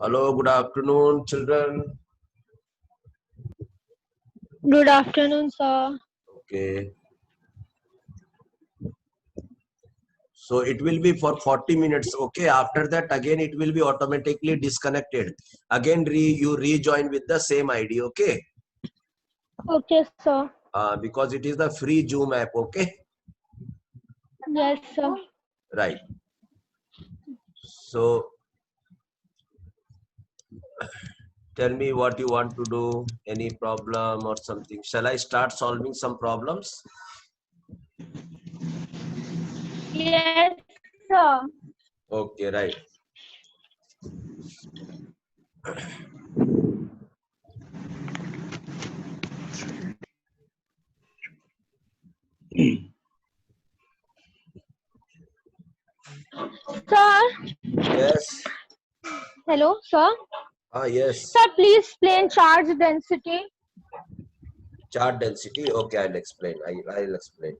Hello, good afternoon, children. Good afternoon, sir. Okay. So it will be for 40 minutes. Okay. After that, again, it will be automatically disconnected. Again, you rejoin with the same ID. Okay. Okay, sir. Because it is the free Zoom app. Okay. Yes, sir. Right. So tell me what you want to do. Any problem or something? Shall I start solving some problems? Yes, sir. Okay. Right. Sir. Yes. Hello, sir. Yes. Sir, please explain charge density. Chart density. Okay. I'll explain. I'll explain.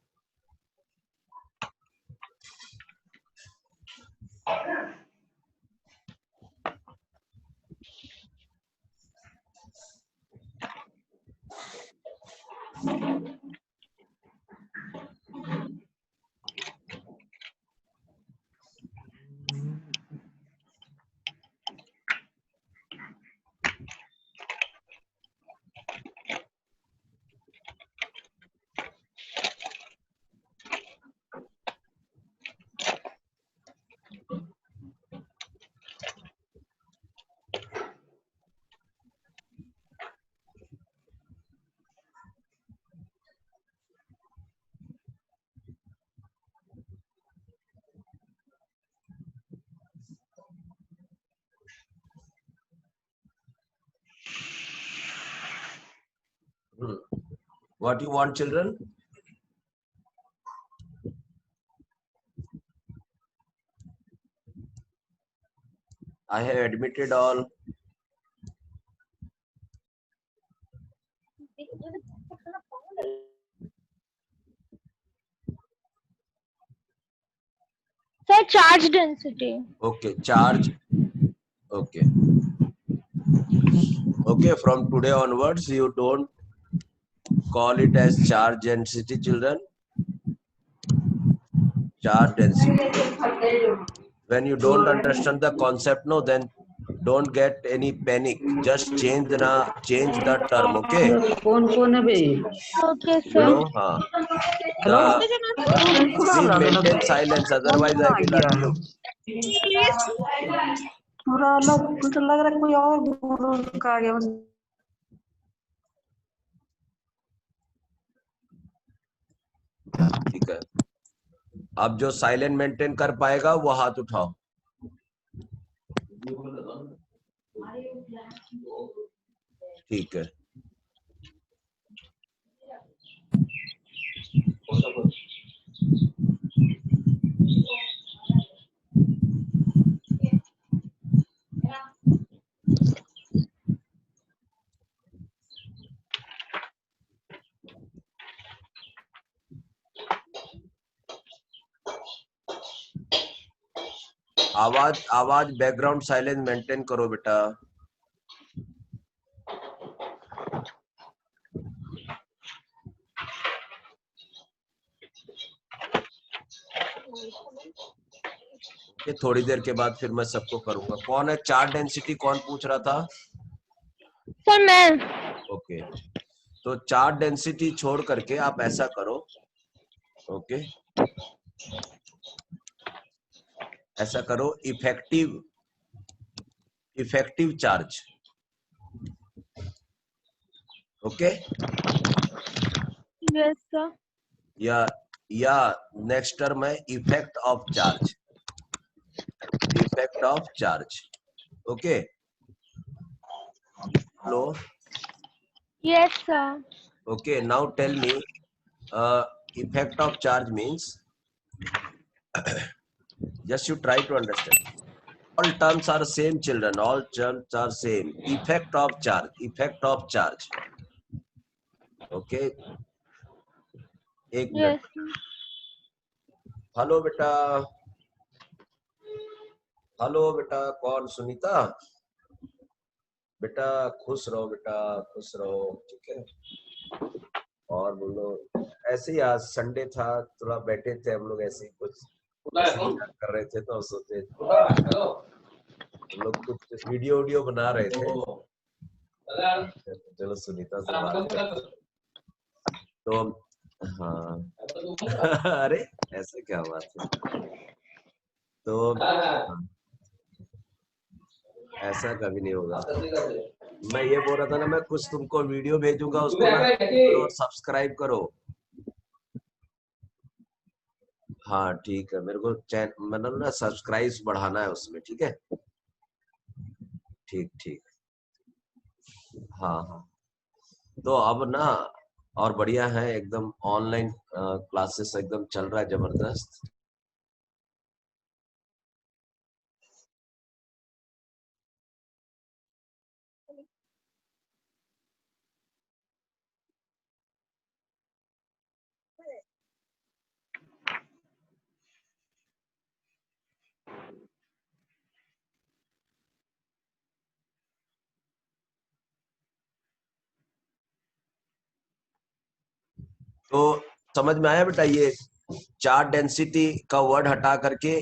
What you want, children? I have admitted all. Sir, charge density. Okay, charge. Okay. Okay, from today onwards, you don't call it as charge density, children. Charge density. When you don't understand the concept, no, then don't get any panic. Just change the term. Okay. Okay, You sir. know, please maintain silence. Otherwise, I will unmute. पूरा अलग कुछ लग रहा है कोई और group आ गया ठीक है. अब जो साइलेंट मेंटेन कर पाएगा वो हाथ उठाओ. ठीक है. आवाज बैकग्राउंड साइलेंस मेंटेन करो बेटा. ये थोड़ी देर के बाद फिर मैं सबको करूंगा. कौन है चार्ज डेंसिटी? कौन पूछ रहा था? सर, मैं. ओके. तो चार्ज डेंसिटी छोड़ करके आप ऐसा करो. ओके. ऐसा करो. Effective charge. Okay. Yes, sir. या नेक्स्ट टर्म है effect of charge. Effect of charge. Okay. Hello. Yes, sir. Okay, now tell me, effect of charge means, just you try to understand. All terms are same, children. All terms are same. Effect of charge. Effect of charge. Okay. एक Yes. Minute. Hello बेटा. Hello बेटा. कौन? सुनीता. बेटा खुश रहो, बेटा खुश रहो, ठीक है। और बोलो, ऐसे ही आज संडे था, थोड़ा बैठे थे हम लोग, ऐसे ही कुछ कर रहे थे, तो सोचे हम लोग कुछ वीडियो बना रहे थे। चलो सुनीता से बात करते हैं। तो हाँ अरे ऐसा क्या बात है, तो हाँ, ऐसा कभी नहीं होगा। मैं ये बोल रहा था ना, मैं कुछ तुमको वीडियो भेजूंगा, उसको ना करो और सब्सक्राइब करो। हाँ ठीक है, मेरे को मतलब ना सब्सक्राइब बढ़ाना है उसमें, ठीक है। ठीक ठीक, हाँ हाँ। तो अब ना और बढ़िया है, एकदम ऑनलाइन क्लासेस एकदम चल रहा है जबरदस्त। तो समझ में आया बेटा, ये चार्ट डेंसिटी का वर्ड हटा करके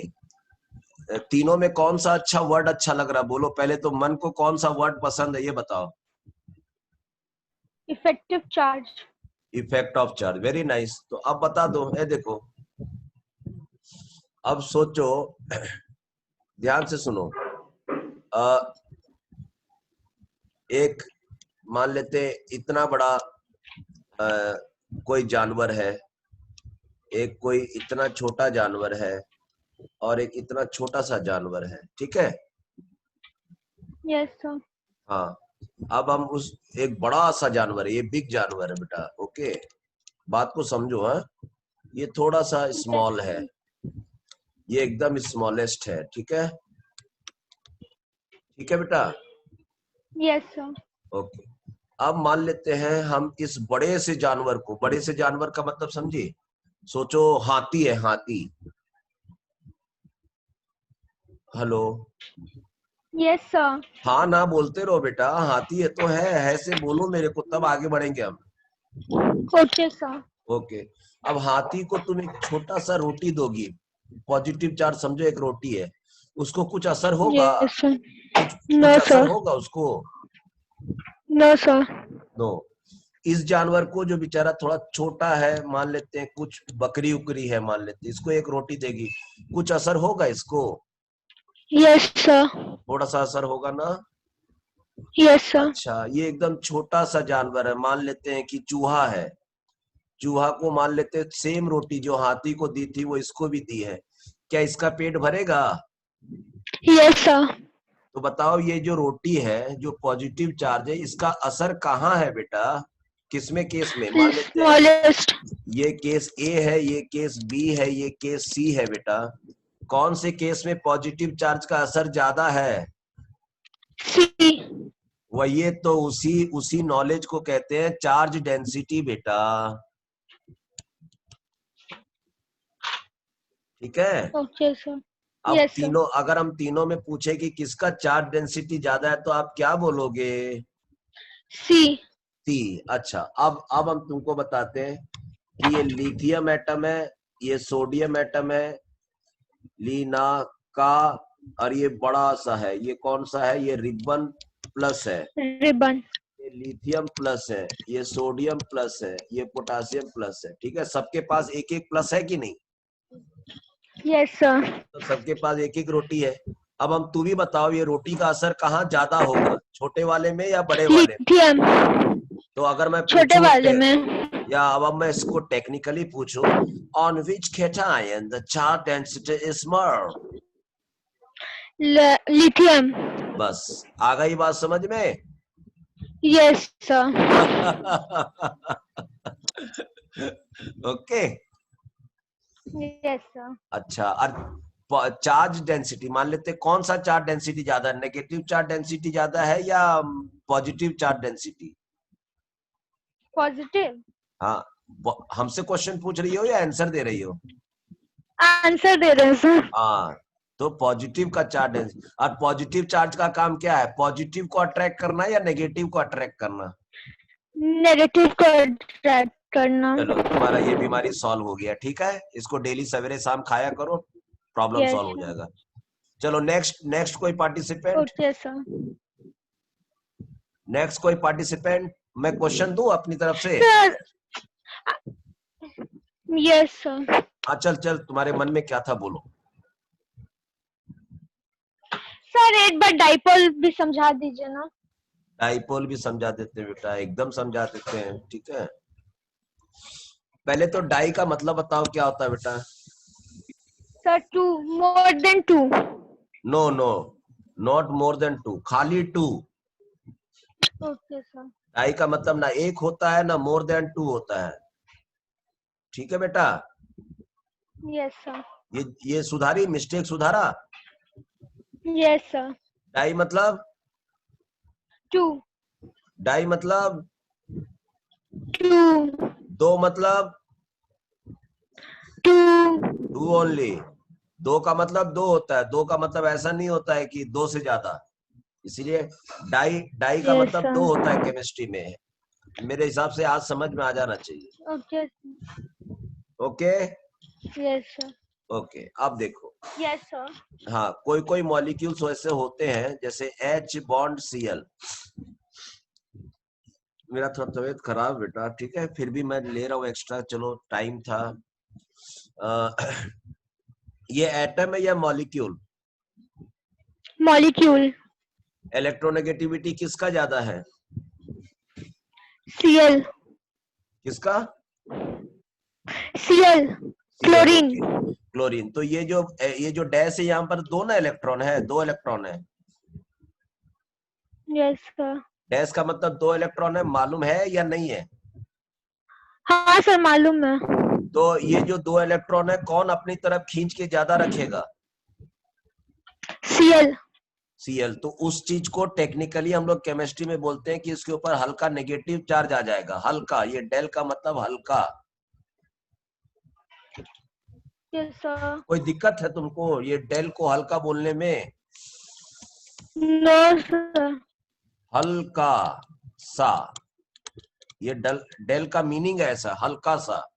तीनों में कौन सा अच्छा वर्ड अच्छा लग रहा, बोलो पहले तो। मन को कौन सा वर्ड पसंद है ये बताओ। Effective charge. Effect of charge, very nice. तो अब बता दो, ये देखो, अब सोचो, ध्यान से सुनो। एक मान लेते इतना बड़ा कोई जानवर है, एक कोई इतना छोटा जानवर है, और एक इतना छोटा सा जानवर है, ठीक है। Yes sir. हाँ, अब हम उस एक बड़ा सा जानवर है, ये बिग जानवर है बेटा, ओके, बात को समझो। हाँ, ये थोड़ा सा स्मॉल है, ये एकदम स्मॉलेस्ट है, ठीक है, ठीक है बेटा। Yes sir. ओके, अब मान लेते हैं हम इस बड़े से जानवर को, बड़े से जानवर का मतलब समझिए, सोचो हाथी है, हाथी। Hello, yes sir. हाँ ना बोलते रहो बेटा, हाथी है तो है से बोलो मेरे को, तब आगे बढ़ेंगे हम। Okay sir. ओके, अब हाथी को तुम एक छोटा सा रोटी दोगी, पॉजिटिव चार्ज समझो, एक रोटी है, उसको कुछ असर होगा? Yes sir. कुछ नो कुछ असर सर। होगा उसको? No sir. नो। इस जानवर को जो बेचारा थोड़ा छोटा है, मान लेते हैं कुछ बकरी उकरी है, मान लेते हैं, इसको एक रोटी देगी, कुछ असर होगा इसको? Yes sir. थोड़ा सा असर होगा ना। Yes sir. अच्छा, ये एकदम छोटा सा जानवर है, मान लेते हैं कि चूहा है, चूहा को मान लेते हैं सेम रोटी जो हाथी को दी थी वो इसको भी दी है, क्या इसका पेट भरेगा? Yes sir. तो बताओ, ये जो रोटी है, जो पॉजिटिव चार्ज है, इसका असर कहाँ है बेटा, किसमें केस में? मान लेते हैं स्मॉलेस्ट। ये केस ए है, ये केस बी है, ये केस सी है बेटा, कौन से केस में पॉजिटिव चार्ज का असर ज्यादा है? सी। वही तो, उसी नॉलेज को कहते हैं चार्ज डेंसिटी बेटा, ठीक है। Okay sir. अब यस सर। तीनों, अगर हम तीनों में पूछे कि किसका चार्ज डेंसिटी ज्यादा है, तो आप क्या बोलोगे? सी। सी। अच्छा, अब हम तुमको बताते हैं कि ये लिथियम एटम है, ये सोडियम एटम है, लीना का, और ये बड़ा सा है, ये कौन सा है? ये रिबन प्लस है, रिबन। ये लिथियम प्लस है, ये सोडियम प्लस है, ये पोटासियम प्लस है, ठीक है। सबके पास एक एक प्लस है कि नहीं? Yes sir. तो सबके पास एक एक रोटी है। अब हम, तू भी बताओ, ये रोटी का असर कहाँ ज्यादा होगा, छोटे वाले में या बड़े वाले में? लिथियम। तो अगर मैं छोटे पूछूं वाले में। या अब मैं इसको टेक्निकली पूछूं, on which cation the charge density is more? Lithium. बस, आ गई बात समझ में? Yes sir. Okay, yes sir. अच्छा। और चार्ज डेंसिटी मान लेते, कौन सा चार्ज डेंसिटी ज्यादा है, नेगेटिव चार्ज डेंसिटी ज्यादा है या पॉजिटिव चार्ज डेंसिटी? पॉजिटिव। हाँ, हमसे क्वेश्चन पूछ रही हो या आंसर दे रही हो? आंसर दे रहे हैं सर। हाँ, तो पॉजिटिव का चार्ज है। और पॉजिटिव चार्ज का काम क्या है? पॉजिटिव को अट्रैक्ट करना या नेगेटिव को अट्रैक्ट करना? नेगेटिव को अट्रैक्ट करना। चलो तुम्हारा ये बीमारी सॉल्व हो गया, ठीक है। इसको डेली सवेरे शाम खाया करो, प्रॉब्लम Yes, सॉल्व हो sir. जाएगा। चलो नेक्स्ट कोई पार्टिसिपेंट? Okay, sir. नेक्स्ट कोई पार्टिसिपेंट? मैं क्वेश्चन दूं अपनी तरफ से? Sir. Yes, sir. हाँ चल तुम्हारे मन में क्या था बोलो। सर एक बार डाइपोल भी समझा दीजिए ना। डाइपोल भी समझा देते हैं बेटा, एकदम समझा देते हैं, ठीक है। पहले तो डाई का मतलब बताओ क्या होता है बेटा? Sir 2 more than 2। No not more than 2, खाली 2। Okay sir. डाई का मतलब ना एक होता है ना मोर देन 2 होता है, ठीक है बेटा। Yes sir. ये सुधारी, मिस्टेक सुधारा। Yes sir. डाई मतलब 2। डाई मतलब 2। दो मतलब 2। 2 ओनली। दो का मतलब दो होता है, दो का मतलब ऐसा नहीं होता है कि दो से ज्यादा। इसीलिए डाई का Yes, मतलब sir. दो होता है केमिस्ट्री में। मेरे हिसाब से आज समझ में आ जाना चाहिए। Okay. Okay yes sir. Okay, अब देखो। Yes sir. हाँ, कोई मॉलिक्यूल्स वैसे होते हैं जैसे H बॉन्ड Cl। मेरा थोड़ा तबीयत खराब बेटा, ठीक है, फिर भी मैं ले रहा हूँ एक्स्ट्रा, चलो टाइम था। ये एटम है या मॉलिक्यूल? मॉलिक्यूल। इलेक्ट्रोनेगेटिविटी किसका ज्यादा है? Cl। किसका? Cl। Cl, chlorine. Okay. Chlorine. तो ये जो डैश है यहाँ पर दो ना इलेक्ट्रॉन है, दो इलेक्ट्रॉन है। Yes sir. डैश का मतलब दो इलेक्ट्रॉन है, मालूम है या नहीं है? हाँ सर मालूम है। तो ये जो दो इलेक्ट्रॉन है कौन अपनी तरफ खींच के ज्यादा रखेगा? Cl। Cl। तो उस चीज को टेक्निकली हम लोग केमिस्ट्री में बोलते हैं कि इसके ऊपर हल्का नेगेटिव चार्ज आ जाएगा, हल्का। ये डेल का मतलब हल्का। Yes sir. कोई दिक्कत है तुमको ये डेल को हल्का बोलने में? No sir. हल्का सा, ये डेल का मीनिंग है ऐसा, हल्का सा।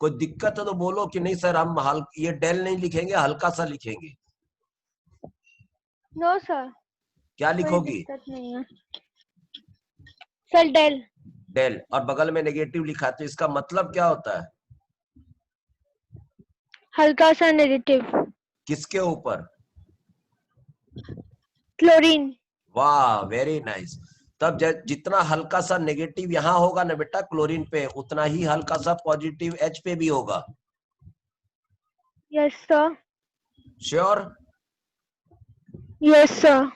कोई दिक्कत है तो बोलो कि नहीं सर हम ये डेल नहीं लिखेंगे, हल्का सा लिखेंगे। No sir. क्या कोई लिखोगी? दिक्कत नहीं है सर। डेल। डेल, और बगल में नेगेटिव लिखा, तो इसका मतलब क्या होता है? हल्का सा नेगेटिव। किसके ऊपर? क्लोरीन। वाह, वेरी नाइस। तब जितना हल्का सा नेगेटिव यहाँ होगा ना बेटा क्लोरीन पे, उतना ही हल्का सा पॉजिटिव H पे भी होगा। Yes sir. Sure? Yes sir.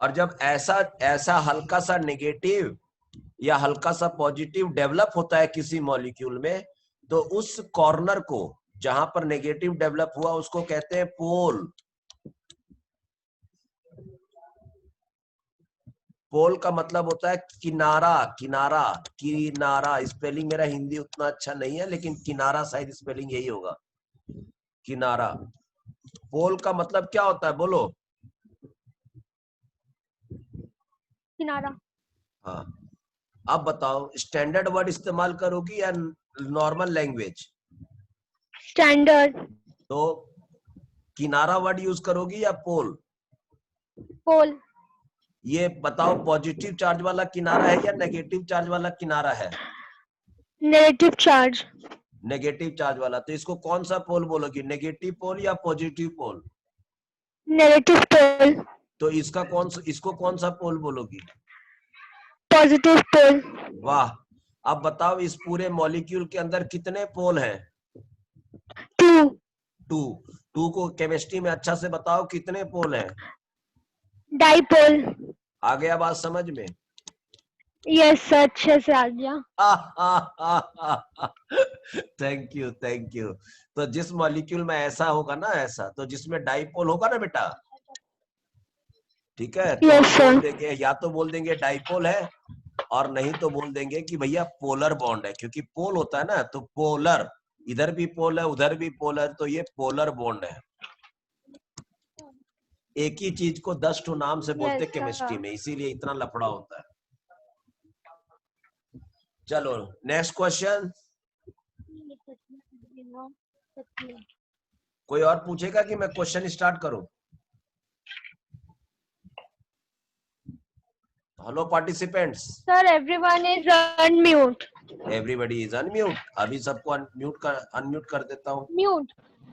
और जब ऐसा हल्का सा नेगेटिव या हल्का सा पॉजिटिव डेवलप होता है किसी मॉलिक्यूल में, तो उस कॉर्नर को जहां पर नेगेटिव डेवलप हुआ उसको कहते हैं पोल। पोल का मतलब होता है किनारा। किनारा, किनारा। स्पेलिंग मेरा हिंदी उतना अच्छा नहीं है, लेकिन किनारा शायद स्पेलिंग यही होगा, किनारा। पोल का मतलब क्या होता है बोलो? किनारा। हाँ, अब बताओ, स्टैंडर्ड वर्ड इस्तेमाल करोगी या नॉर्मल लैंग्वेज? स्टैंडर्ड। तो किनारा वर्ड यूज करोगी या पोल? पोल। ये बताओ, पॉजिटिव चार्ज वाला किनारा है या नेगेटिव चार्ज वाला किनारा है? Negative charge. नेगेटिव चार्ज वाला। तो इसको कौन सा पोल बोलोगी, नेगेटिव पोल या पॉजिटिव पोल? नेगेटिव पोल। तो इसको कौन सा पोल बोलोगी? पॉजिटिव पोल। वाह। अब बताओ, इस पूरे मॉलिक्यूल के अंदर कितने पोल हैं? 2। 2। 2 को केमिस्ट्री में अच्छा से बताओ कितने पोल हैं? डाइपोल। आ गया बात समझ में? यस सर अच्छे से आ गया। Thank you thank you. तो जिस मॉलिक्यूल में ऐसा होगा ना, ऐसा, तो जिसमें डाइपोल होगा ना बेटा, ठीक है, तो यस हम सर। बोल देंगे, या तो बोल देंगे डाइपोल है, और नहीं तो बोल देंगे कि भैया पोलर बॉन्ड है, क्योंकि पोल होता है ना, तो पोलर, इधर भी पोल है उधर भी पोल है, तो ये पोलर बॉन्ड है। एक ही चीज को 10 ठो नाम से बोलते Yes, केमिस्ट्री sir. में, इसीलिए इतना लफड़ा होता है। चलो नेक्स्ट क्वेश्चन। कोई और पूछेगा कि मैं क्वेश्चन स्टार्ट करूं? Hello participants. Sir, everyone is on mute. Everybody is unmute. अभी सबको अनम्यूट कर देता हूँ। Mute.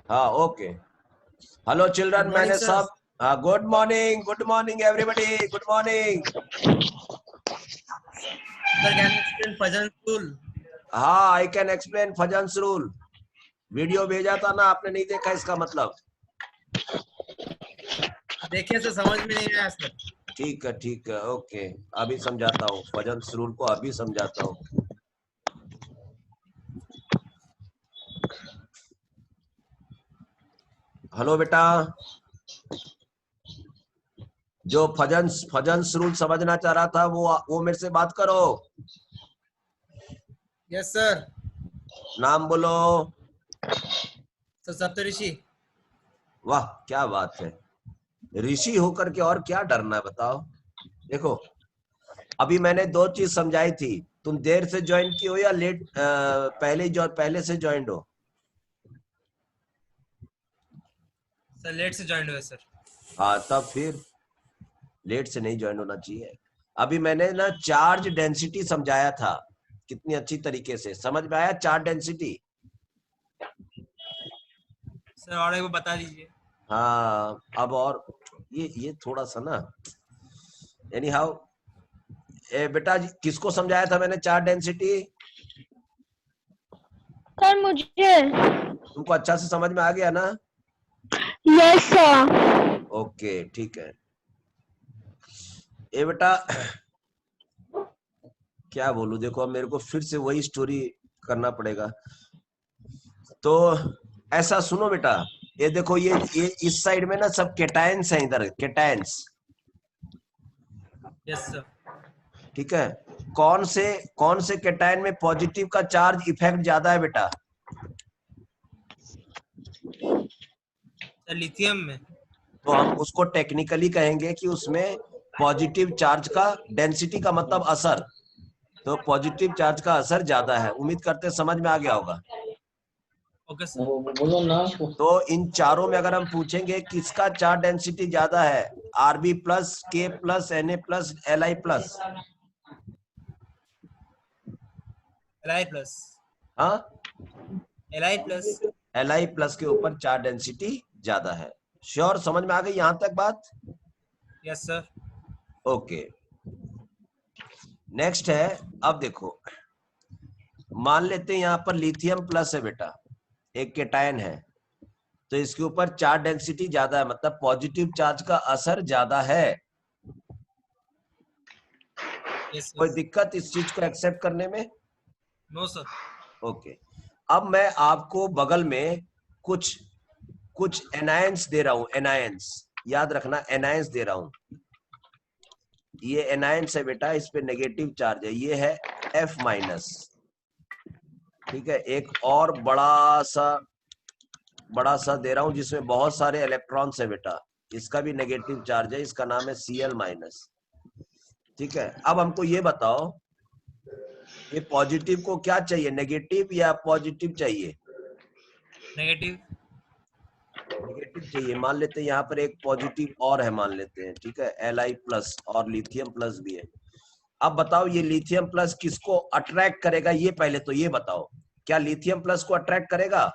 हाँ okay. Hello children, Good morning, मैंने sir. सब good morning everybody, good morning. Sir, can you explain Fajan's rule? हाँ I can explain Fajans rule. Video भेजा था ना, आपने नहीं देखा इसका मतलब? देखिए सर, समझ में नहीं आया सर। ठीक है ओके, अभी समझाता हूँ फजन्स रूल को, अभी समझाता हूँ। हेलो बेटा, जो फजन्स रूल समझना चाह रहा था वो मेरे से बात करो। Yes sir. नाम बोलो। सर सप्तऋषि। वाह क्या बात है, ऋषि होकर के और क्या डरना है बताओ। देखो अभी मैंने दो चीज समझाई थी, तुम देर से ज्वाइन की हो या लेट, पहले से ज्वाइन हो? सर लेट से ज्वाइन हुए सर। हाँ तब फिर लेट से नहीं ज्वाइन होना चाहिए। अभी मैंने ना चार्ज डेंसिटी समझाया था, कितनी अच्छी तरीके से समझ में आया चार्ज डेंसिटी? सर और एक बार बता दीजिए। हाँ अब और ये थोड़ा सा ना, एनी हाउ बेटा किसको समझाया था मैंने चार्ज डेंसिटी? सर मुझे। तुमको अच्छा से समझ में आ गया ना? Yes, sir. ओके ठीक है। ये बेटा क्या बोलूं, देखो अब मेरे को फिर से वही स्टोरी करना पड़ेगा। तो ऐसा सुनो बेटा, ये देखो ये इस साइड में ना सब केटायंस है, इधर केटायंस। Yes sir. ठीक है, कौन से केटायन में पॉजिटिव का चार्ज इफेक्ट ज्यादा है बेटा? सर लिथियम में। तो हम उसको टेक्निकली कहेंगे कि उसमें पॉजिटिव चार्ज का डेंसिटी का मतलब असर, तो पॉजिटिव चार्ज का असर ज्यादा है। उम्मीद करते समझ में आ गया होगा। Okay sir. बोलो ना। तो इन चारों में अगर हम पूछेंगे किसका चार्ज डेंसिटी ज्यादा है, RB plus, K plus, N A plus, L I plus? Li plus. हाँ Li plus. L I plus के ऊपर चार्ज डेंसिटी ज्यादा है। श्योर, समझ में आ गई यहां तक बात? Yes sir. ओके नेक्स्ट है, अब देखो मान लेते हैं यहाँ पर लिथियम प्लस है बेटा, एक केटायन है, तो इसके ऊपर चार्ज डेंसिटी ज्यादा है, मतलब पॉजिटिव चार्ज का असर ज्यादा है। यस कोई सर। दिक्कत इस चीज को एक्सेप्ट करने में? No sir. ओके अब मैं आपको बगल में कुछ एनायंस दे रहा हूं, एनायंस याद रखना, एनायंस दे रहा हूं। ये एनायंस है बेटा, इस पे नेगेटिव चार्ज है, ये है F माइनस। ठीक है, एक और बड़ा सा दे रहा हूं जिसमें बहुत सारे इलेक्ट्रॉन्स है बेटा, इसका भी नेगेटिव चार्ज है, इसका नाम है Cl माइनस। ठीक है, अब हमको ये बताओ ये पॉजिटिव को क्या चाहिए, नेगेटिव या पॉजिटिव चाहिए? नेगेटिव। नेगेटिव चाहिए। मान लेते हैं यहाँ पर एक पॉजिटिव और है, मान लेते हैं, ठीक है, Li प्लस और लिथियम प्लस भी है। अब बताओ ये लिथियम प्लस किसको अट्रैक्ट करेगा, ये पहले तो ये बताओ, क्या लिथियम प्लस को अट्रैक्ट करेगा?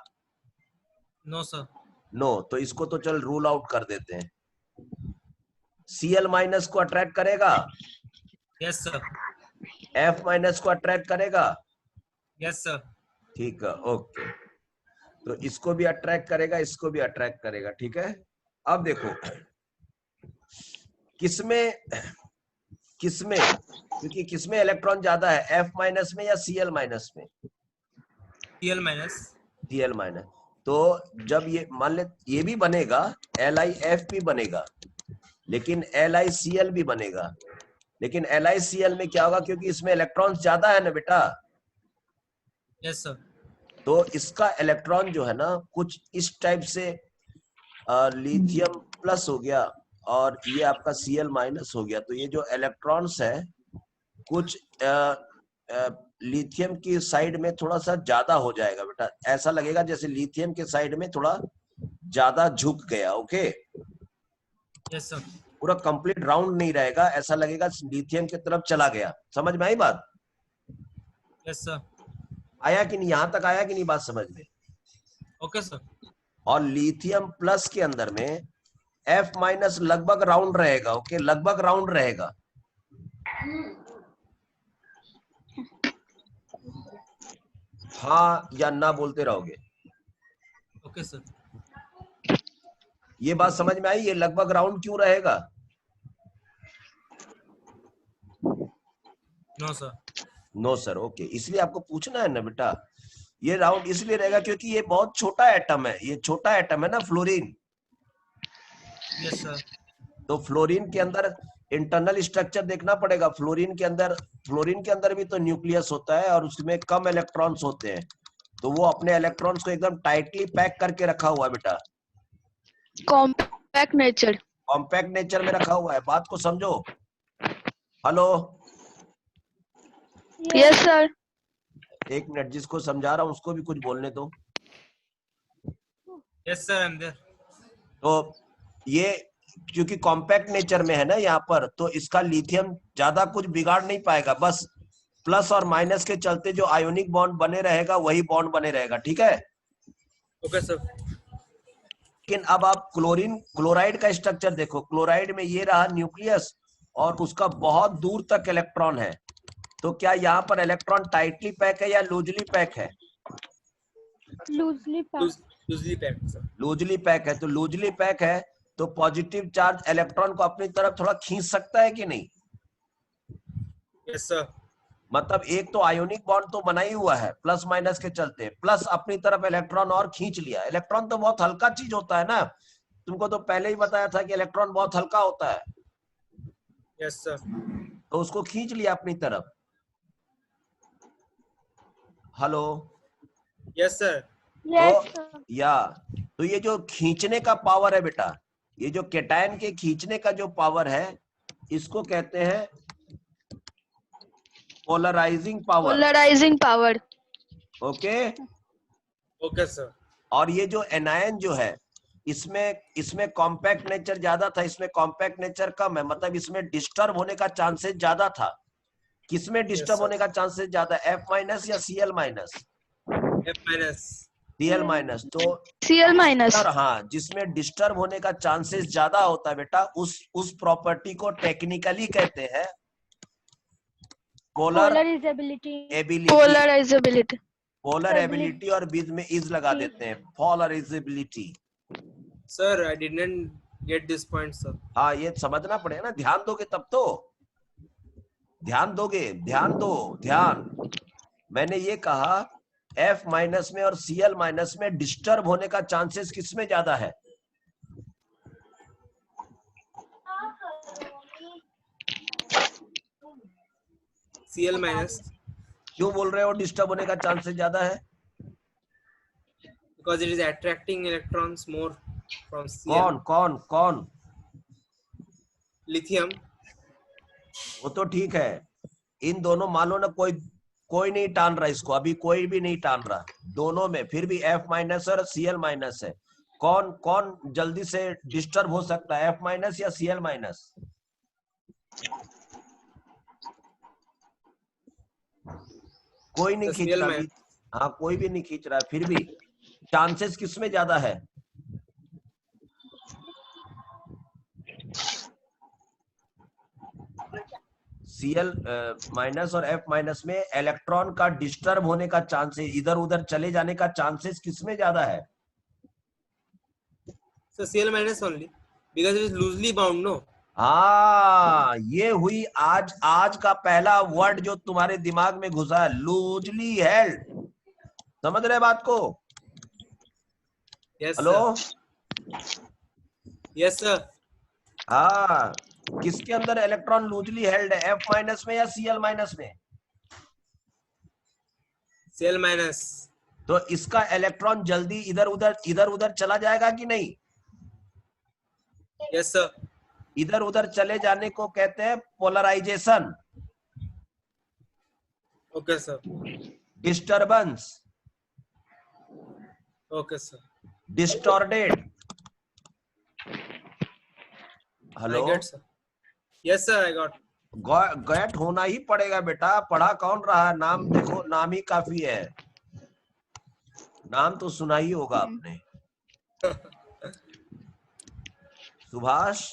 No sir. नो, तो इसको तो चल रूल आउट कर देते हैं। Cl माइनस को अट्रैक्ट करेगा? Yes sir. F माइनस को अट्रैक्ट करेगा? Yes sir. ठीक है ओके, तो इसको भी अट्रैक्ट करेगा, इसको भी अट्रैक्ट करेगा। ठीक है, अब देखो किसमें क्योंकि किसमें इलेक्ट्रॉन ज्यादा है, F माइनस में या Cl माइनस में? Cl minus. Cl minus. तो जब ये मान ले ये भी बनेगा, LiF भी बनेगा, लेकिन LiCl भी बनेगा, लेकिन LiCl में क्या होगा, क्योंकि इसमें इलेक्ट्रॉन्स ज्यादा है ना बेटा, यस सर। तो इसका इलेक्ट्रॉन जो है ना कुछ इस टाइप से लिथियम प्लस हो गया, और ये आपका Cl माइनस हो गया। तो ये जो इलेक्ट्रॉन्स है कुछ लिथियम की साइड में थोड़ा सा ज्यादा हो जाएगा बेटा, ऐसा लगेगा जैसे लिथियम के साइड में थोड़ा ज्यादा झुक गया। Okay, Yes, sir. पूरा कंप्लीट राउंड नहीं रहेगा, ऐसा लगेगा लिथियम की तरफ चला गया। समझ में आई बात? Yes, sir. आया कि नहीं? यहां तक आया कि नहीं बात समझ में? Okay, sir. और लिथियम प्लस के अंदर में F माइनस लगभग राउंड रहेगा। ओके, लगभग राउंड रहेगा। हाँ या ना बोलते रहोगे। Okay, sir. ये बात समझ में आई? ये लगभग राउंड क्यों रहेगा? No, sir. No sir. Okay, इसलिए आपको पूछना है ना बेटा। ये राउंड इसलिए रहेगा क्योंकि ये बहुत छोटा एटम है, ये छोटा एटम है ना फ्लोरीन। Yes, sir. तो फ्लोरीन के अंदर इंटरनल स्ट्रक्चर देखना पड़ेगा। फ्लोरीन के अंदर भी तो न्यूक्लियस होता है और उसमें कम इलेक्ट्रॉन्स होते हैं, तो वो अपने इलेक्ट्रॉन्स को एकदम टाइटली पैक करके रखा हुआ है बेटा। Compact nature. कॉम्पैक्ट नेचर में रखा हुआ है। बात को समझो। Hello, yes sir. एक मिनट, जिसको समझा रहा हूँ उसको भी कुछ बोलने दो। Yes, sir. I'm there. तो ये क्योंकि कॉम्पैक्ट नेचर में है ना यहाँ पर, तो इसका लिथियम ज्यादा कुछ बिगाड़ नहीं पाएगा। बस प्लस और माइनस के चलते जो आयोनिक बॉन्ड बने रहेगा वही बॉन्ड बने रहेगा। ठीक है? Okay, sir. लेकिन अब आप क्लोराइड का स्ट्रक्चर देखो। क्लोराइड में ये रहा न्यूक्लियस और उसका बहुत दूर तक इलेक्ट्रॉन है। तो क्या यहाँ पर इलेक्ट्रॉन टाइटली पैक है या लूजली पैक है? Loosely pack. Loosely packed, sir. Loosely pack है। तो लूजली पैक है तो पॉजिटिव चार्ज इलेक्ट्रॉन को अपनी तरफ थोड़ा खींच सकता है कि नहीं? Yes, sir. मतलब एक तो आयोनिक बॉन्ड तो बना ही हुआ है प्लस माइनस के चलते, प्लस अपनी तरफ इलेक्ट्रॉन और खींच लिया। इलेक्ट्रॉन तो बहुत हल्का चीज होता है ना, तुमको तो पहले ही बताया था कि इलेक्ट्रॉन बहुत हल्का होता है। Yes, sir. तो उसको खींच लिया अपनी तरफ। Hello, Yes, sir. यस तो ये जो खींचने का पावर है बेटा, ये जो केटायन के खींचने का जो पावर है, इसको कहते हैं polarising power. Polarising power. Okay. Okay, sir. और ये जो एनायन जो है, इसमें कॉम्पैक्ट नेचर ज्यादा था, इसमें कॉम्पैक्ट नेचर कम है। मतलब इसमें डिस्टर्ब होने का चांसेस ज्यादा था। किसमें डिस्टर्ब sir. होने का चांसेस ज्यादा? F माइनस या Cl minus? F minus. Cl minus. तो Cl माइनस। हाँ, जिसमें डिस्टर्ब होने का चांसेस ज्यादा होता है बेटा, उस प्रॉपर्टी को टेक्निकली कहते हैं polar ability. Polarisability. Polar ability और बीच में इज लगा देते हैं, polarisability. Sir, I didn't get this point, sir. हाँ, ये समझना पड़ेगा ना, ध्यान दोगे तब तो। ध्यान दोगे, ध्यान दो, ध्यान। मैंने ये कहा F माइनस में और Cl माइनस में डिस्टर्ब होने का चांसेस किसमें ज्यादा है? Cl minus. क्यों बोल रहे हो डिस्टर्ब होने का चांसेस ज्यादा है? Because it is attracting electrons more from Cl. कौन? Lithium. वो तो ठीक है, इन दोनों मानो ना, कोई नहीं टान रहा इसको, अभी कोई भी नहीं टान रहा। दोनों में फिर भी F माइनस और Cl माइनस है। कौन जल्दी से डिस्टर्ब हो सकता है, F माइनस या Cl माइनस? कोई नहीं खींच रहा। हाँ, कोई भी नहीं खींच रहा है, फिर भी चांसेस किसमें ज्यादा है? Cl माइनस और F माइनस में इलेक्ट्रॉन का डिस्टर्ब होने का चांसेस, इधर उधर चले जाने का चांसेस किसमें ज्यादा है? So Cl minus only because it is loosely bound, no? हाँ, ये हुई आज का पहला वर्ड जो तुम्हारे दिमाग में घुसा है, लूजली हेल्ड। समझ रहे बात को? Yes, hello, sir. Yes, sir. हाँ, किसके अंदर इलेक्ट्रॉन लूजली हेल्ड है, F माइनस में या Cl माइनस में? Cl minus. तो इसका इलेक्ट्रॉन जल्दी इधर उधर चला जाएगा कि नहीं? Yes, sir. इधर उधर चले जाने को कहते हैं polarisation, Okay, sir. Disturbance, Okay, sir. Distorted. Hello, I get, sir. Yes, sir. I got. Get होना ही पड़ेगा बेटा, पढ़ा कौन रहा है? नाम देखो, नाम ही काफी है, नाम तो सुना ही होगा आपने। सुभाष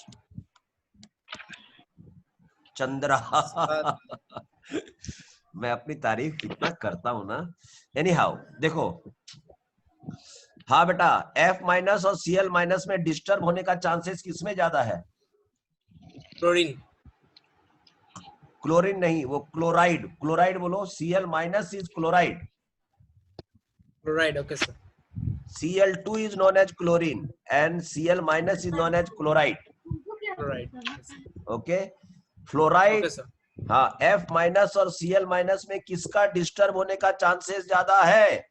चंद्रा। मैं अपनी तारीफ कितना करता हूं ना। एनी हाउ देखो, हाँ बेटा, F माइनस और Cl माइनस में डिस्टर्ब होने का चांसेस किसमें ज्यादा है? Chlorine. क्लोरीन नहीं, वो क्लोराइड, क्लोराइड बोलो। Cl minus is chloride, Chloride. Okay, sir. Cl2 is known as chlorine and Cl minus is known as chloride. Chloride. Yes, sir. Okay, fluoride. Okay, sir. हाँ, F minus और Cl minus में किसका disturb होने का chances ज्यादा है?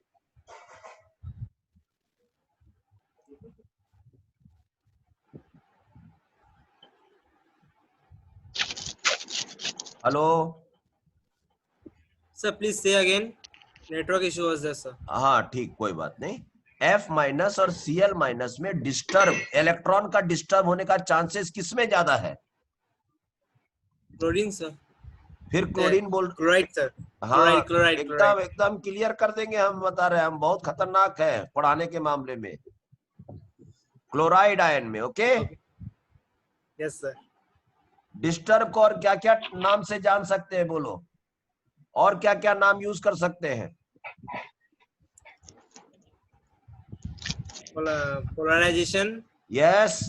Hello, Sir, please say again. Network issue was there, sir. हाँ ठीक, कोई बात नहीं। F माइनस और Cl माइनस में डिस्टर्ब, इलेक्ट्रॉन का डिस्टर्ब होने का चांसेस किसमें ज्यादा है? Chlorine, sir. फिर क्लोरीन बोल। Chloride, sir. हाँ, Chloride, chloride, एकदम chloride. एकदम क्लियर कर देंगे, हम बता रहे हैं, हम बहुत खतरनाक है पढ़ाने के मामले में। क्लोराइड आयन में, ओके। Yes, sir. डिस्टर्ब को और क्या क्या नाम से जान सकते हैं बोलो, और क्या क्या नाम यूज कर सकते हैं? Polarization. Yes,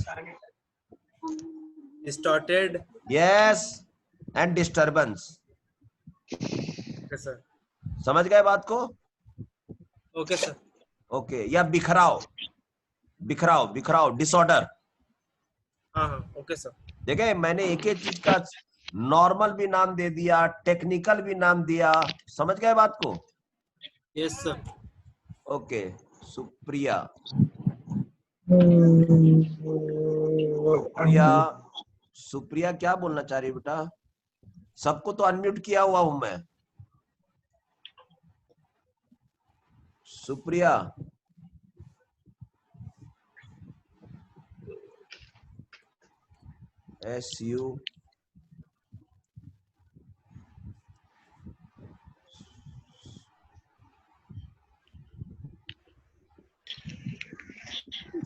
Distorted. Yes, and disturbance. Okay, sir. समझ गए बात को? Okay, sir. ओके, या बिखराव, बिखराव, बिखराव, डिसऑर्डर। हाँ, okay, sir. देखे, मैंने एक एक चीज का नॉर्मल भी नाम दे दिया, टेक्निकल भी नाम दिया, समझ गए बात को? Yes, sir. Okay, Supriya, Supriya, Supriya क्या बोलना चाह रही बेटा? सबको तो अनम्यूट किया हुआ हूं मैं। सुप्रिया, SU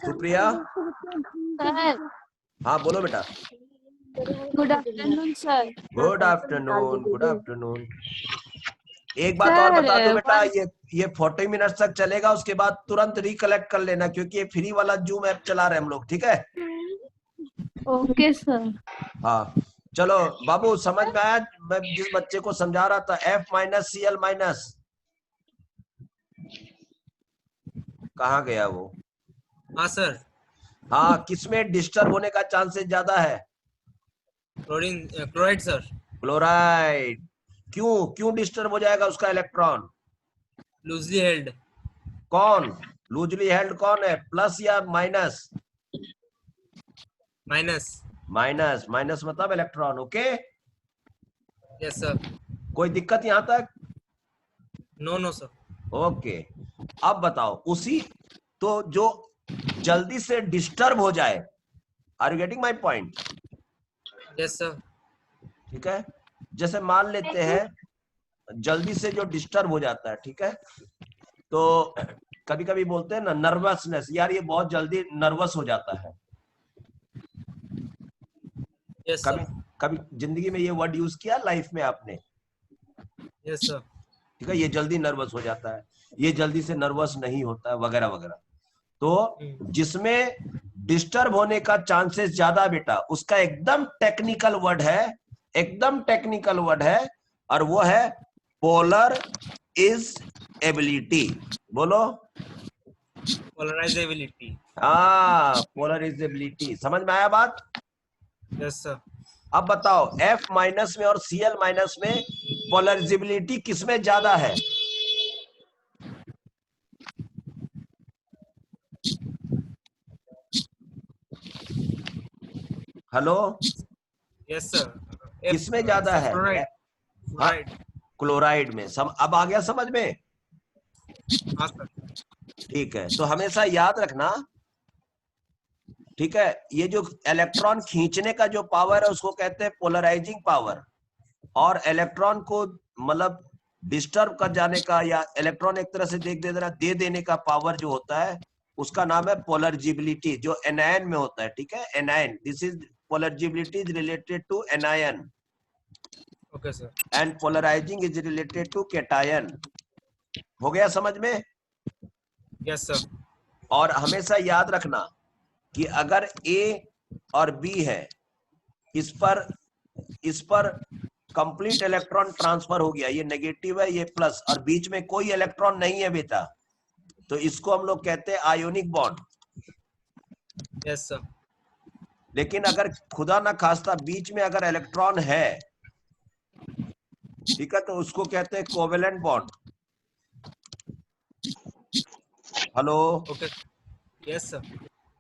सुप्रिया, सर, हाँ बोलो बेटा। Good afternoon sir. Good afternoon, good afternoon. एक बात और बता दो बेटा, ये 40 मिनट तक चलेगा, उसके बाद तुरंत रिकलेक्ट कर लेना, क्योंकि ये फ्री वाला जूम ऐप चला रहे हैं हम लोग, ठीक है? Okay sir. हाँ चलो बाबू, समझ में आया? मैं जिस बच्चे को समझा रहा था, F माइनस Cl माइनस, कहाँ गया वो? हाँ, सर. हाँ, किसमें डिस्टर्ब होने का चांसेस ज्यादा है? Chlorine, chloride, sir. क्लोराइड। क्यों क्यों डिस्टर्ब हो जाएगा उसका इलेक्ट्रॉन? Loosely held. कौन लूजली हेल्ड, कौन है, प्लस या माइनस? Minus. माइनस, माइनस मतलब इलेक्ट्रॉन, ओके। Yes, sir. कोई दिक्कत यहां तक? No, no, sir. ओके, अब बताओ, उसी तो जो जल्दी से डिस्टर्ब हो जाए, are you getting my point? Yes, sir. ठीक है, जैसे मान लेते हैं जल्दी से जो डिस्टर्ब हो जाता है, ठीक है, तो कभी कभी बोलते हैं ना नर्वसनेस, यार ये बहुत जल्दी नर्वस हो जाता है। Yes, कभी sir. कभी जिंदगी में ये वर्ड यूज किया लाइफ में आपने? Yes, sir. ठीक है, ये जल्दी नर्वस हो जाता है, ये जल्दी से नर्वस नहीं होता है, वगैरह वगैरह। तो जिसमें डिस्टर्ब होने का चांसेस ज्यादा बेटा, उसका एकदम टेक्निकल वर्ड है, एकदम टेक्निकल वर्ड है, और वो है पोलर इज एबिलिटी। बोलो। Polarizability. हाँ, पोलर इज एबिलिटी। समझ में आया बात? Yes, sir. अब बताओ, F माइनस में और Cl माइनस में पोलराइजेबिलिटी किसमें ज्यादा है? Hello, Yes, sir. किसमें ज्यादा है? Fluoride. हाँ, Fluoride. क्लोराइड में। अब आ गया समझ में? हाँ सर. ठीक है, तो हमेशा याद रखना, ठीक है, ये जो इलेक्ट्रॉन खींचने का जो पावर है उसको कहते हैं पोलराइजिंग पावर, और इलेक्ट्रॉन को मतलब डिस्टर्ब कर जाने का या इलेक्ट्रॉन एक तरह से दे देने का पावर जो होता है उसका नाम है पोलरिजिबिलिटी, जो एनायन में होता है। ठीक है, anion, this is polarisability is related to anion Okay, sir. And polarising is related to cation. हो गया समझ में? Yes, sir. और हमेशा याद रखना कि अगर A और B है, इस पर कंप्लीट इलेक्ट्रॉन ट्रांसफर हो गया, ये नेगेटिव है ये प्लस, और बीच में कोई इलेक्ट्रॉन नहीं है बेटा, तो इसको हम लोग कहते हैं आयोनिक बॉन्ड। Yes, sir. लेकिन अगर खुदा ना खास्ता बीच में अगर इलेक्ट्रॉन है, ठीक है, तो उसको कहते हैं covalent bond. Hello, Okay. Yes, sir.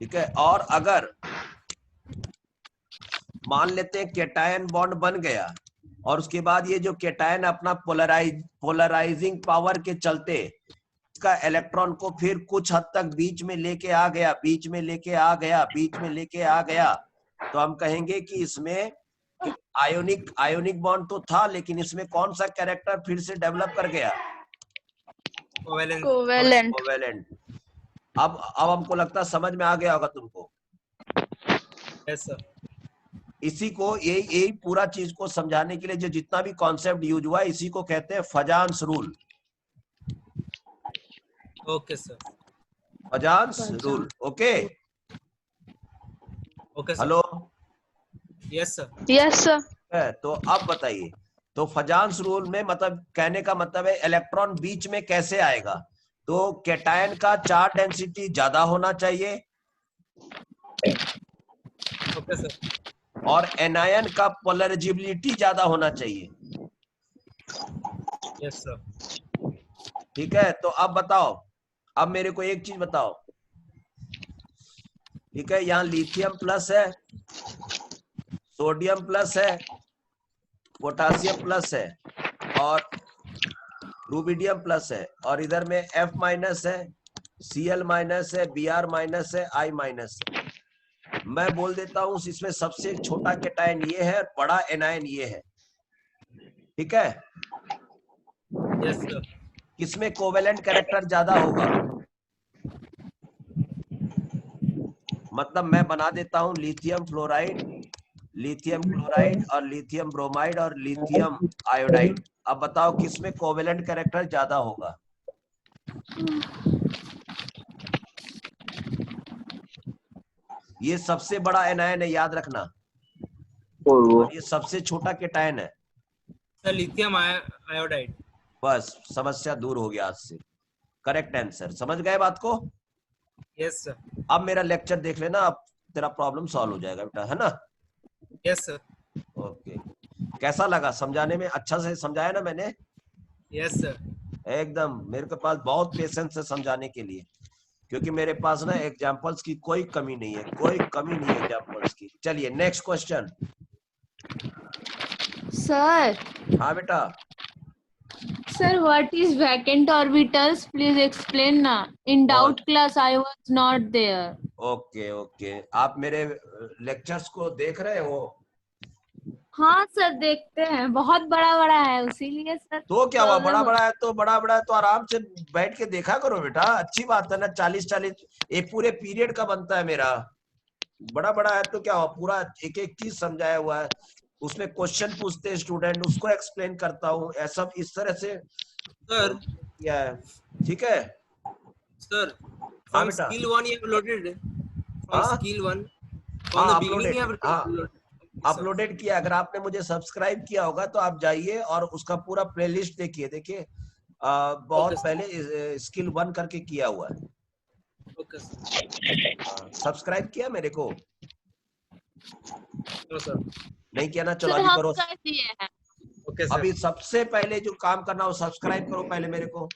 ठीक है, और अगर मान लेते हैं कैटायन बॉन्ड बन गया और उसके बाद ये जो कैटायन अपना पोलराइजिंग पावर के चलते इसका इलेक्ट्रॉन को फिर कुछ हद तक बीच में लेके आ गया, तो हम कहेंगे कि इसमें आयोनिक बॉन्ड तो था, लेकिन इसमें कौन सा कैरेक्टर फिर से डेवलप कर गया? Covalent. Covalent. कोवेलेंट। अब हमको लगता है समझ में आ गया होगा तुमको। Yes, sir. इसी को यही पूरा चीज को समझाने के लिए जो जितना भी कॉन्सेप्ट यूज हुआ है, इसी को कहते हैं फजान्स rule. Okay, sir. फजान्स rule. Okay, Okay, sir. Hello, Yes, sir. Yes, sir. तो अब बताइए, तो फजान्स रूल में मतलब कहने का मतलब है इलेक्ट्रॉन बीच में कैसे आएगा? तो कैटायन का चार्ज डेंसिटी ज्यादा होना चाहिए Okay, sir. और एनायन का पोलरिजिबिलिटी ज्यादा होना चाहिए। Yes, sir. ठीक है, तो अब बताओ, अब मेरे को एक चीज बताओ, ठीक है, यहाँ लिथियम प्लस है, सोडियम प्लस है, पोटासियम प्लस है और रूबिडियम प्लस है, और इधर में F माइनस है, Cl माइनस है, Br माइनस है, I माइनस है। मैं बोल देता हूं इसमें सबसे छोटा कैटायन ये है, बड़ा एनायन ये है। ठीक है, Yes, sir. किसमें कोवेलेंट कैरेक्टर ज्यादा होगा? मतलब मैं बना देता हूं लिथियम फ्लोराइड, लिथियम क्लोराइड और लिथियम ब्रोमाइड और लिथियम आयोडाइड। अब बताओ किसमें कोवेलेंट कैरेक्टर ज्यादा होगा? ये सबसे बड़ा एनायन है, याद रखना, और ये सबसे छोटा कैटायन है। Sir, lithium iodide. बस समस्या दूर हो गया आज से। करेक्ट आंसर, समझ गए बात को? Yes, sir. अब मेरा लेक्चर देख लेना, अब तेरा प्रॉब्लम सॉल्व हो जाएगा बेटा, है ना? Yes, sir. ओके, कैसा लगा समझाने में? अच्छा से समझाया ना मैंने? Yes, sir. एकदम, मेरे के पास बहुत पेशेंस है समझाने के लिए, क्योंकि मेरे पास ना एग्जांपल्स की कोई कमी नहीं है, कोई कमी नहीं है एग्जांपल्स की। चलिए नेक्स्ट क्वेश्चन। Sir, हाँ बेटा, sir, what is vacant orbitals? Please explain na. In doubt class, I was not there. Okay okay, आप मेरे लेक्चर्स को देख रहे हो? हाँ सर, देखते हैं, बहुत बड़ा बड़ा है उसीलिए सर। तो क्या हुआ, problem बड़ा बड़ा है तो आराम से बैठ के देखा करो बेटा, अच्छी बात है ना। 40 एक पूरे पीरियड का बनता है मेरा। बड़ा है तो क्या हुआ, पूरा एक एक चीज समझाया हुआ है, उसमें क्वेश्चन पूछते हैं स्टूडेंट, उसको एक्सप्लेन करता हूँ, ऐसा इस तरह से Sir, किया है। ठीक है, sir. हाँ From बेटा, skill 1 you have loaded. From हाँ skill 1. From हाँ, the uploaded, beginning you have हाँ loaded. अपलोडेड किया। अगर आपने मुझे सब्सक्राइब किया होगा तो आप जाइए और उसका पूरा प्लेलिस्ट देखिए, बहुत Okay, sir. पहले स्किल 1 करके किया हुआ है। Okay, sir. सब्सक्राइब किया मेरे को? No, sir. नहीं किया ना? चलो सर अभी हम करो। कर दिए हैं। Okay, sir. अभी सबसे पहले जो काम करना हो, सब्सक्राइब करो पहले मेरे को,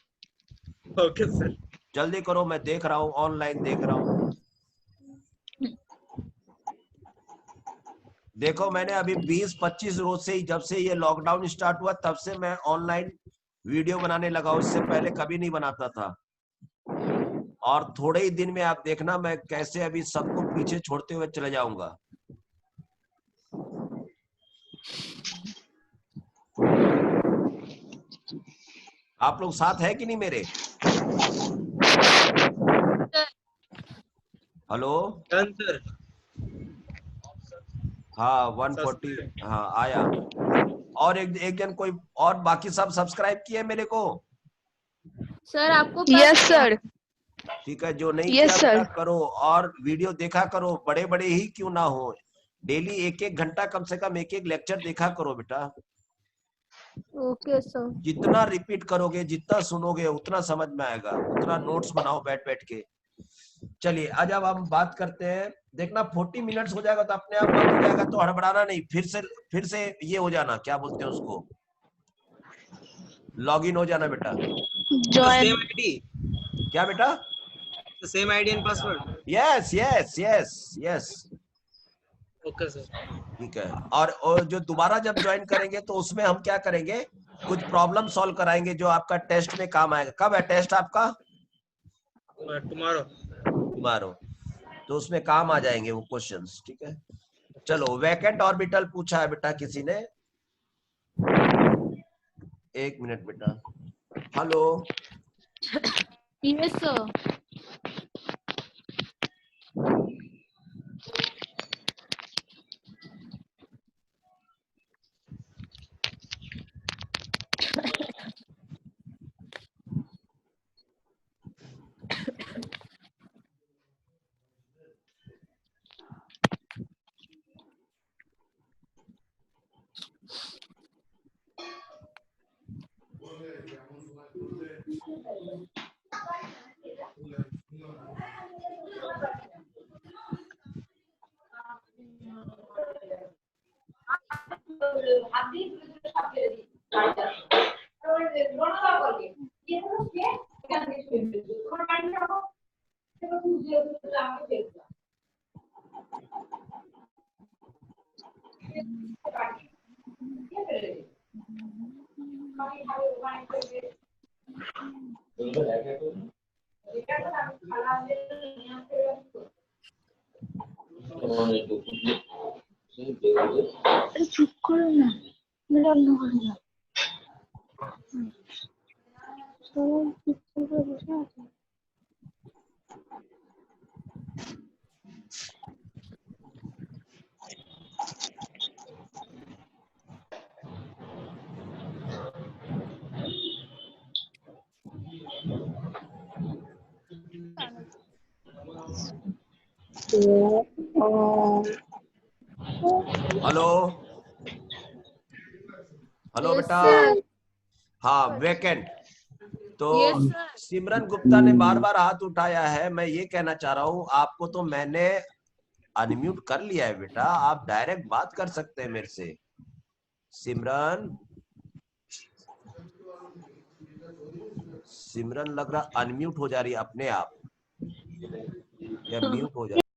Okay, sir. जल्दी करो, मैं देख रहा हूँ, ऑनलाइन देख रहा हूँ। देखो मैंने अभी 20-25 रोज से ही, जब से ये लॉकडाउन स्टार्ट हुआ तब से मैं ऑनलाइन वीडियो बनाने लगा, उससे पहले कभी नहीं बनाता था। और थोड़े ही दिन में आप देखना मैं कैसे अभी सबको पीछे छोड़ते हुए चले जाऊंगा। आप लोग साथ है कि नहीं मेरे? हेलो। Done, sir. हाँ 140 हाँ आया। और एक जन कोई और, बाकी सब सब्सक्राइब किए मेरे को? सर आपको Yes, sir. ठीक है, जो नहीं Yes, किया sir. बेटा करो, और वीडियो देखा करो, बड़े बड़े ही क्यों ना हो, डेली 1-1 घंटा कम से कम 1-1 लेक्चर देखा करो बेटा। Okay sir. जितना रिपीट करोगे, जितना सुनोगे, उतना समझ में आएगा, उतना नोट्स बनाओ बैठ बैठ के। चलिए आज अब हम बात करते हैं, देखना 40 मिनट्स हो जाएगा तो अपने आप बंद हो जाएगा, तो हड़बड़ाना नहीं, फिर से ये हो जाना, क्या बोलते हैं उसको, लॉग इन हो जाना बेटा। The Join. same ID. क्या बेटा? The same ID and password. Yes yes yes yes. Okay, sir. ठीक है, और जो दोबारा जब ज्वाइन करेंगे तो उसमें हम क्या करेंगे, कुछ प्रॉब्लम सॉल्व कराएंगे जो आपका टेस्ट में काम आएगा। कब है टेस्ट आपका? Tomorrow. टुमारो। तो उसमें काम आ जाएंगे वो क्वेश्चंस, ठीक है। चलो वैकेंट ऑर्बिटल पूछा है बेटा किसी ने, 1 मिनट बेटा। हेलो। Yes sir. চুপ করো না, রান্না করি না। সবাই চুপ করে বসে আছে। हेलो। हेलो Yes, बेटा। sir. हाँ वैकेंट। तो Yes, sir. सिमरन गुप्ता ने बार बार हाथ उठाया है, मैं ये कहना चाह रहा हूँ आपको, तो मैंने अनम्यूट कर लिया है बेटा, आप डायरेक्ट बात कर सकते हैं मेरे से। सिमरन, सिमरन लग रहा अनम्यूट हो जा रही है अपने आप, या म्यूट हो जा